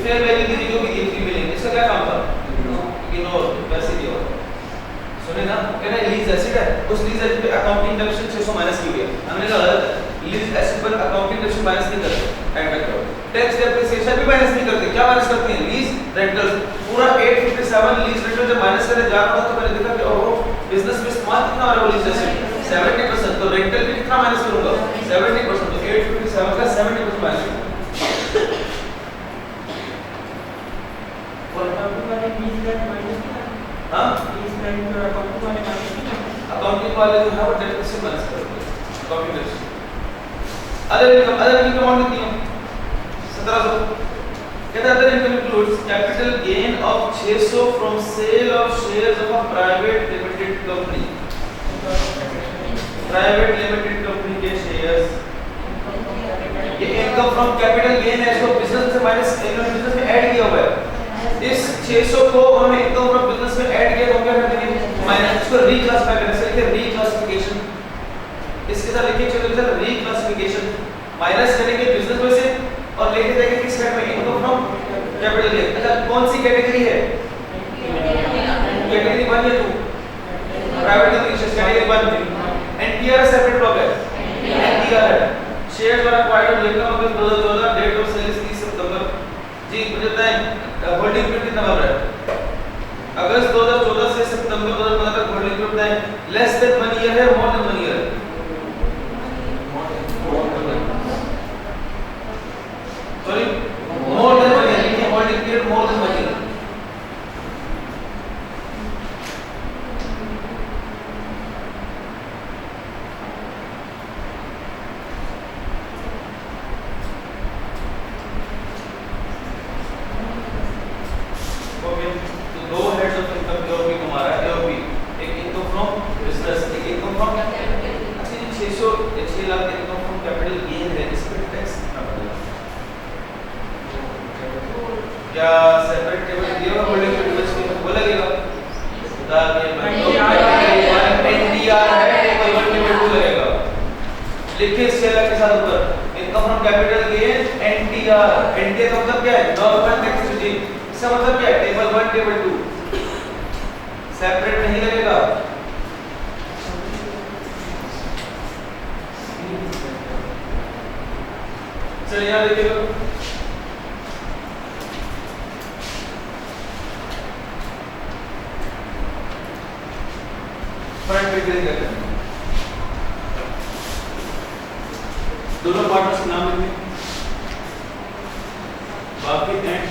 Fair value दी जो भी दी 3 million, इसका क्या काम था? इग्नोर, वैसे दिया हुआ सुने ना, कहना लीज एसिड है, उस लीज एसिड पे अकाउंटिंग डेप्रिसिएशन 600 माइनस की हुई है, हमने कहा लीज एसिड पर अकाउंटिंग डेप्रिसिएशन माइनस नहीं करते, ऐड बैक करो। टैक्स डेप्रिसिएशन भी माइनस नहीं करते, क्या माइनस करते हैं? Lease rentals. पूरा 857 लीज रेंटल जब माइनस करने जा रहा था तो मैंने देखा कि ओहो बिजनेस में इस्तेमाल कितना हो रहा है लीज एसिड 70%, तो रेंटल भी कितना माइनस करूंगा 70%, तो 857 का 70% माइनस करूंगा। और अकाउंटिंग वाले लीज रेंट माइनस कितना? हां लीज रेंट और अकाउंटिंग वाले माइनस कितना? अकाउंटिंग वाले जो है वो डेप्रिसिएशन माइनस करोगे, accounting depreciation. Other income amount कितनी है? 1700। कहता है other income includes capital gain of 600 from sale of shares of a private limited company. Private limited company के शेयर्स, ये इनकम फ्रॉम कैपिटल गेन है, इसको बिजनेस से माइनस बिजनेस में ऐड किया हुआ है। इस 600 को उन्होंने इनकम फ्रॉम बिजनेस में ऐड किया तो क्या कर देंगे? माइनस, इसको रीक्लासिफाई करने से लिखिए रीक्लासिफिकेशन, इसके साथ लिखिए चलो इधर रीक्लासिफिकेशन, माइनस करेंगे बिजनेस में से और लेके जाएंगे किस साइड में? Income from capital gain. अच्छा कौन सी कैटेगरी है? कैटेगरी 1 या 2? Private limited category 1। NPR separate block है, एनपीआर है। शेयर्स वर एक्वायर्ड लेकर अगस्त 2014, डेट ऑफ सेल 30 सितंबर। जी मुझे बताएं होल्डिंग पीरियड कितना बन रहा है? अगस्त 2014 से सितंबर 2015 तक होल्डिंग पीरियड है, लेस देन 1 ईयर है, मोर देन 1 ईयर है? सॉरी मोर देन 1 ईयर, ये holding period more than 1 year. Okay तो दो हेड्स ऑफ इनकम एओपी को मारा है, एओपी एक इनकम फ्रॉम बिजनेस, एक इनकम फ्रॉम कैपिटल। अच्छा ये 6 lakh income from capital gain है, इस पे टैक्स कितना पड़ेगा? क्या सेपरेट टेबल दिया हुआ होल्डिंग पीरियड में वो लगेगा? बता के एनडीआर है, टेबल 1 टेबल 2 लगेगा। लिखिए 6 लाख के साथ ऊपर income from capital gain NDR. NDR का मतलब क्या है? Normal tax regime. इसका मतलब क्या है? टेबल 1 टेबल 2 सेपरेट नहीं लगेगा। चलिए यहां देखिए फ्रंट पेज करते हैं, दोनों पार्टनर्स के नाम लिखिए, बाकी एंड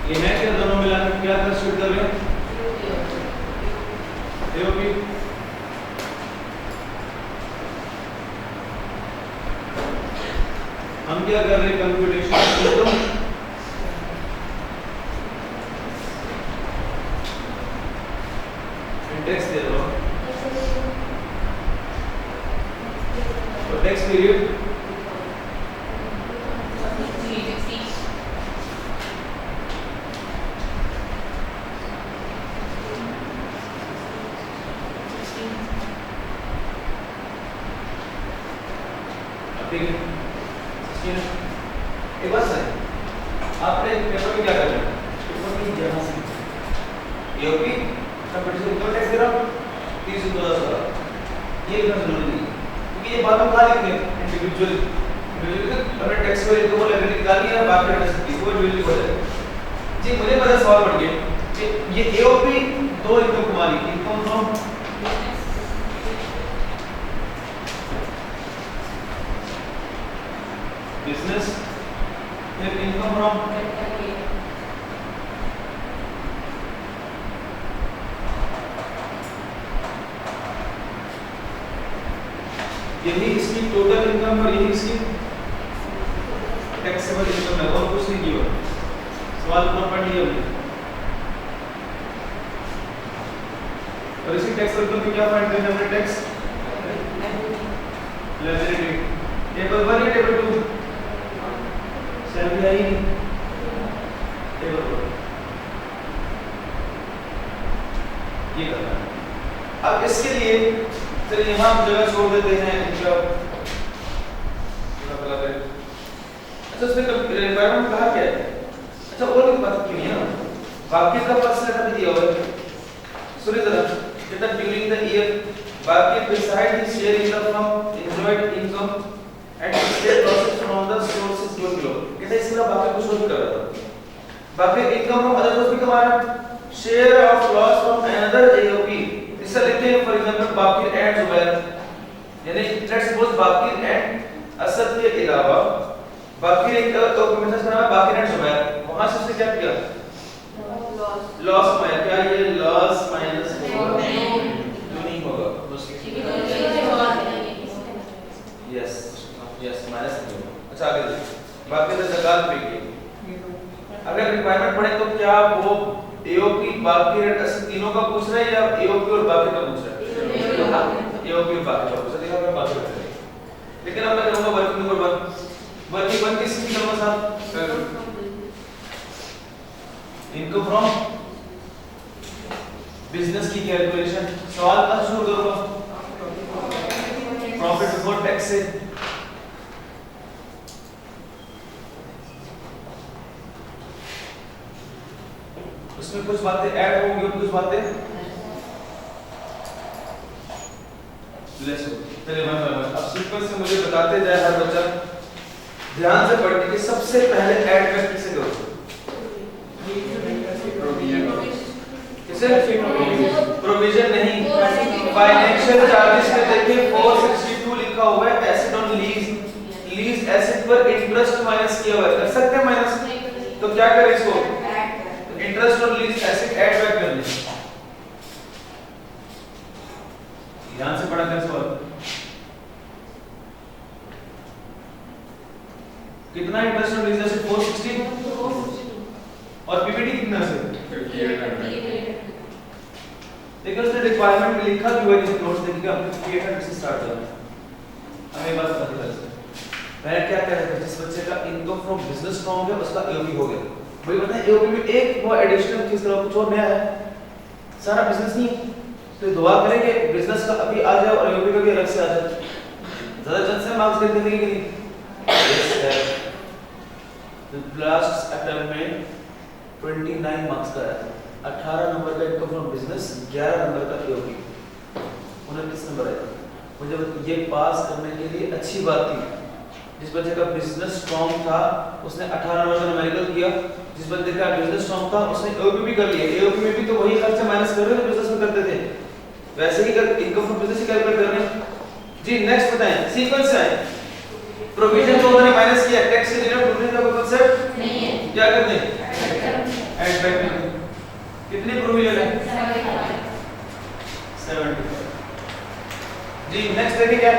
ये है क्या? दोनों मिलाकर क्या कंस्टिट्यूट कर रहे हैं? एओपी। हम क्या कर रहे हैं? कंप्यूटेशन इनकम टैक्स दे रहा हूं और टैक्स पीरियड ठीक है। एक बात सर, आपने पेपर में क्या कर रहे हैं? पेपर में जहाँ से एओपी कंप्यूटेशन इनकम टैक्स दे रहा हूँ 30 से 2000, ये इतना जरूरी नहीं है क्योंकि ये बाद में खा लेंगे इंडिविजुअल हमने टैक्स को इनको बोले निकाल लिया, बाकी टैक्स की वो इंडिविजुअल हो जाएगा। जी मुझे पता सवाल पड़ गया कि ये एओपी दो इनकम कमा ली, इनकम फ्रॉम बिजनेस, फिर इनकम फ्रॉम यही इसकी टोटल इनकम और यही इसकी टैक्सेबल इनकम है और कुछ नहीं किया। सवाल पूरा पढ़ लिया हमने और इसी टैक्सेबल इनकम की क्या फाइंड करना है? हमने टैक्स लायबिलिटी टेबल 1 या टेबल 2 सेल भी आई नहीं टेबल 1 ये करना है। अब इसके लिए चलिए यहाँ हम जगह छोड़ देते हैं इनका अच्छा उसमें रिक्वायरमेंट कहा क्या है अच्छा और भी बात क्यों नहीं है वाक्य का फर्स्ट लेटर भी दिया हुआ है सुनिए जरा that during the year Baki beside his share income from enjoyed income and state losses from the sources going below कहते हैं इसमें बाकी कुछ और भी कर रहा था बाकी इनकम from other sources भी कमा रहा है share of loss from another AOP इससे लेते हैं फॉर एग्जांपल बाकी एंड जुबैर यानी लेट्स सपोज बाकी एंड असद के अलावा बाकी एक तो मैसेज करना है बाकी एंड जुबैर वहां से उसने क्या किया लॉस माइनस क्या ये लॉस माइनस नहीं होगा यस यस माइनस नहीं होगा अच्छा आगे देखिए बाकी तो ज़कात पे की अगर रिक्वायरमेंट पड़े तो क्या वो एओपी बाकी रेट असली तीनों का पूछ रहे हैं या एओपी और बाकी का पूछ रहे हैं एओपी और बाकी का पूछ रहे हैं बाकी का लेकिन अब मैं करूंगा वर्किंग नंबर 1 वर्किंग 1 किसकी नंबर साहब इनकम फ्रॉम बिजनेस की कैलकुलेशन सवाल कहां शुरू करूंगा प्रॉफिट बिफोर टैक्स से उसमें कुछ बातें ऐड होंगी और कुछ बातें लेस होंगी चलिए मैं अब सीक्वेंस से मुझे बताते जाए हर बच्चा ध्यान से पढ़ने के सबसे पहले ऐड मैं किसे करूं प्रोविजन नहीं फाइनेंशियल चार्जेस में देखिए 462 लिखा हुआ है asset on lease lease asset पर इंटरेस्ट माइनस किया हुआ है कर सकते हैं माइनस तो क्या करें इसको interest on lease asset add back कर लें ध्यान से पढ़ा कर सवाल कितना इंटरेस्ट ऑन लीज एसेट 460 और पीपीटी कितना से देखिए उसने रिक्वायरमेंट में लिखा भी हुआ है नोट्स देखिएगा हमने 800 से स्टार्ट करना है हमें बात पता चल सकती मैं क्या कह रहा था जिस बच्चे का इनकम फ्रॉम बिजनेस स्ट्रांग है उसका एओपी हो गया भाई बताएं एओपी में एक वो एडिशनल चीज तरह कुछ और नया है सारा बिजनेस नहीं तो दुआ करेंगे बिजनेस का अभी आ जाए और एओपी का भी अलग से आ जाए ज्यादा जल्द से मार्क्स दे देंगे कि नहीं यस सर लास्ट अटेम्प्ट में 29 मार्क्स का आया था 18 नंबर का इनकम फ्रॉम बिजनेस 11 नंबर का एओपी 29 नंबर आया मुझे ये पास करने के लिए अच्छी बात थी जिस बच्चे का बिजनेस स्ट्रांग था उसने 18 नंबर का न्यूमेरिकल किया जिस बच्चे का बिजनेस स्ट्रांग था उसने एओपी भी कर लिया एओपी में भी तो वही खर्चा माइनस कर रहे थे बिजनेस में करते थे वैसे ही इनकम फ्रॉम बिजनेस ही कैलकुलेट कर रहे हैं जी नेक्स्ट बताएं सीक्वेंस से आए प्रोविजन को उन्होंने माइनस किया टैक्स से डिडक्ट प्रोविजन का कोई कांसेप्ट नहीं है क्या करते हैं ऐड बैक करते कितनी प्रोविजन है 75 जी नेक्स्ट देखिए क्या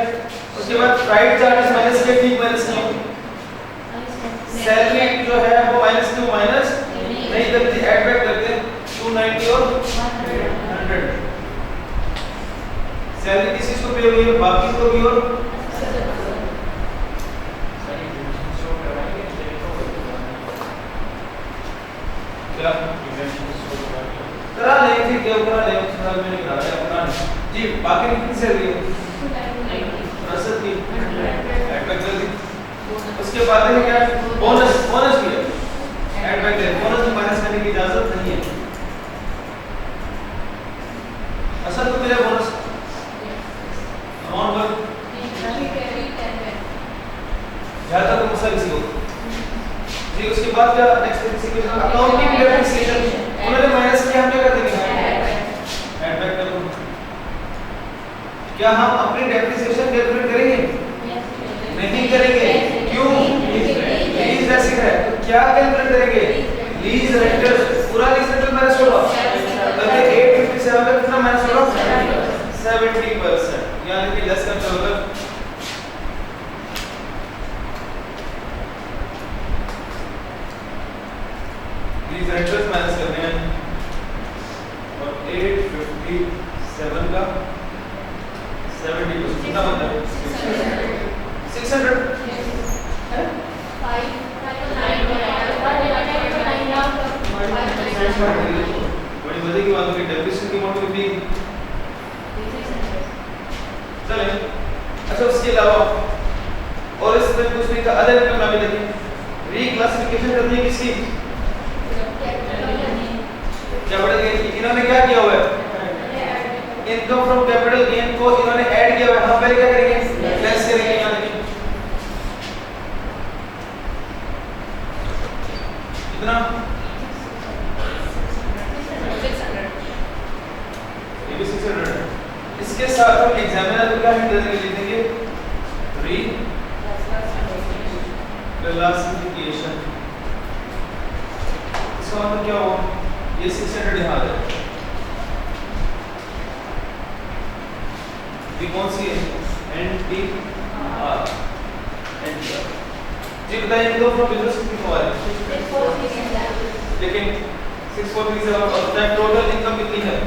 उसके बाद प्राइवेट चार्जेस माइनस किया ठीक माइनस किया सैलरी जो है वो माइनस क्यों माइनस नहीं करते ऐड बैक करते 290 और 100 सैलरी किस चीज को पे हुई है बाकी को भी और क्या करा ले ठीक है करा ले उसका में नहीं करा है अपना जी बाकी कितनी सैलरी है 90 की ऐड बैक कर दी उसके बाद है क्या बोनस बोनस भी है ऐड बैक कर बोनस में माइनस करने की इजाजत नहीं है असल तो मिला बोनस अमाउंट पर क्या था तो मसला किसी को जी उसके बाद क्या नेक्स्ट डेप्रिसिएशन अकाउंटिंग डेप्रिसिएशन उन्होंने माइनस किया हम क्या कर देंगे ऐड बैक कर दो क्या हम अपनी डेप्रिसिएशन कैलकुलेट करेंगे नहीं करेंगे क्यों लीज एसेट है तो क्या कैलकुलेट करेंगे लीज रेंटल पूरा लीज रेंटल माइनस होगा तो 857 का कितना माइनस होगा 70% यानी कि लेस करते होगा लीज रेंटल्स माइनस करते हैं और 857 का 70% कितना बनता है 600 बड़ी मजे की बात है डेप्रिसिएशन की अमाउंट भी चले। अच्छा उसके अलावा और इसमें कुछ नहीं था, अदर इनकम भी देखें, रीक्लासिफिकेशन करनी है किसकी, कैपिटल गेन की। इन्होंने क्या किया हुआ है, इनकम फ्रॉम कैपिटल गेन को इन्होंने ऐड किया हुआ है, हम पहले क्या करेंगे लेस करेंगे। यहां देखिए कितना 600। इसके साथ हम एग्जामिनर को क्या हिंट देंगे, लिख देंगे रीक्लासिफिकेशन। इसका मतलब क्या हुआ, ये 600 यहां है, ये कौन सी है, NTR जी बताइए इनको फ्रॉम बिजनेस कितनी हुआ है, लेकिन 643 और टोटल इनकम कितनी है,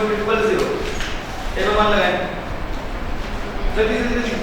7037 एक मान लगाएं जल्दी जल्दी जल्दी।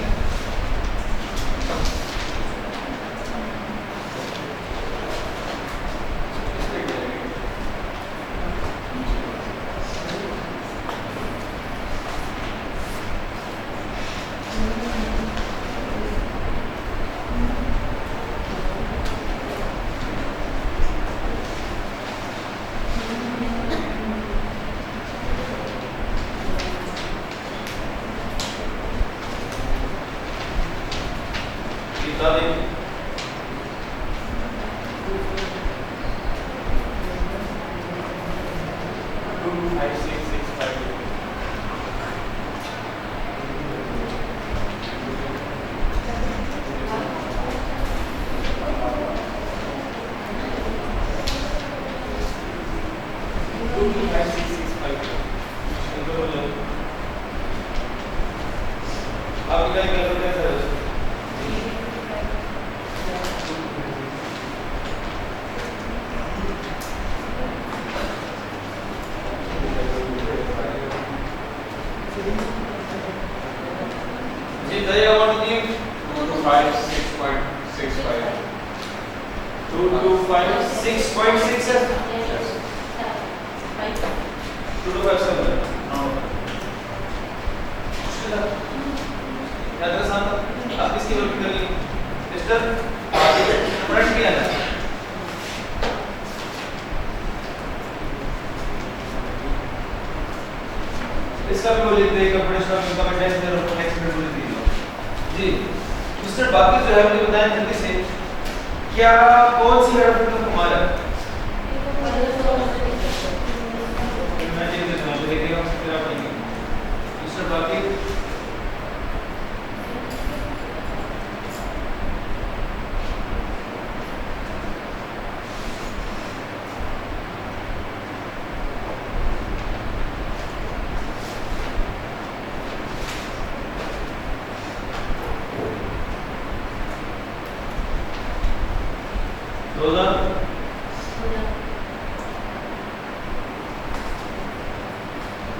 इसका भी बोल देते हैं कंप्यूटेशनल इनकम एंड टैक्स और टैक्स में बोल दीजिए जी। मिस्टर बाकी जो है मुझे बताएं जल्दी से, क्या कौन सी हेड ऑफ इनकम हमारा मैं देख देता हूं, देखिएगा फिर आप देखेंगे मिस्टर बाकी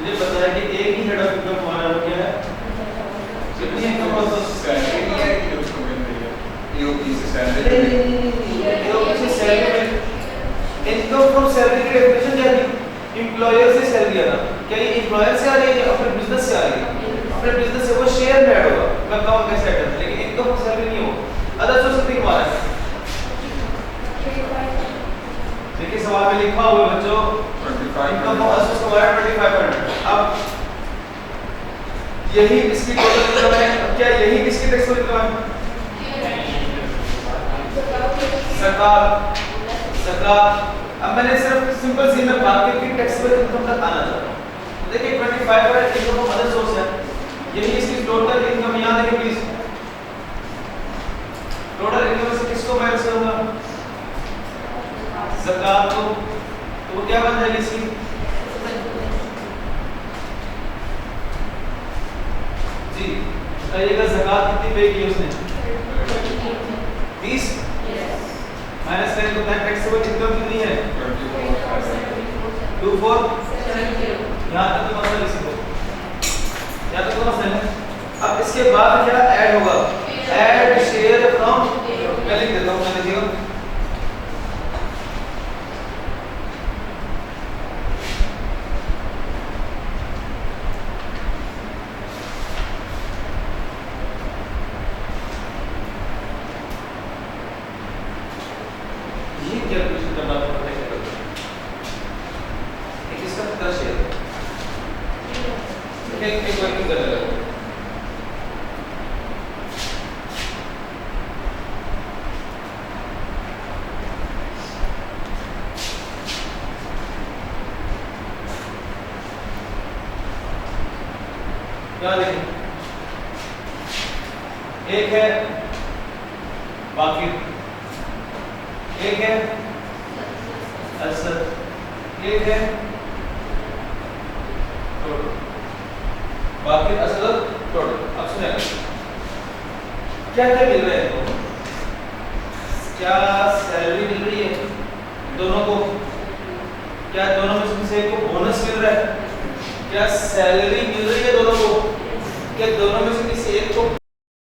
मुझे पता है कि एक ही हेड ऑफ इनकम हमारा क्या है, कितनी इनकम प्रोसेस सैलरी है कि उसको मिल रही है ईओपी से सैलरी, ईओपी से सैलरी, इनकम फ्रॉम सैलरी की डेफिनेशन क्या थी, एम्प्लॉयर से सैलरी आना। क्या ये एम्प्लॉयर से आ रही है या अपने बिजनेस से आ रही है, अपने बिजनेस से वो शेयर में ऐड होगा, मैं अकाउंट कैसे ऐड करता, लेकिन इनकम फ्रॉम सैलरी नहीं होगा। अदर सोर्स कितनी हमारा है, देखिए सवाल में लिखा हुआ है बच्चों इनकम फ्रॉम असेट्स हमारा 2500। अब यही इसकी टोटल इनकम है, क्या यही किसकी टैक्सेबल इनकम है, सरकार। अब मैंने सिर्फ सिंपल सी में बात की टैक्सेबल इनकम तक आना चाहता हूं। देखिए 2500 इनकम फ्रॉम अदर सोर्स है, यही इसकी टोटल इनकम। यहां देखिए प्लीज, टोटल इनकम से किसको माइनस करूंगा, ज़कात को, तो वो क्या बन जाएगी इसकी, जी जी बताइएगा ज़कात कितनी पे की उसने 30 माइनस करें तो टैक्सेबल इनकम कितनी है 24 यहाँ तक तो मसला लिख लो यहाँ तक तो मसला है। अब इसके बाद क्या ऐड होगा ऐड शेयर फ्रॉम मैं लिख देता हूँ मैं लिखिएगा कैलकुलेशन करना पड़ता है एक इसका कितना शेयर एक वर्किंग कर लेगा क्या देखें एक है बाकी एक है असर एक है टोटल बाकी असल टोटल। अब सुनिए क्या क्या मिल रहा है इनको क्या सैलरी मिल रही है दोनों को क्या दोनों में से एक को बोनस मिल रहा है क्या सैलरी मिल रही है दोनों को क्या दोनों में से किसी एक को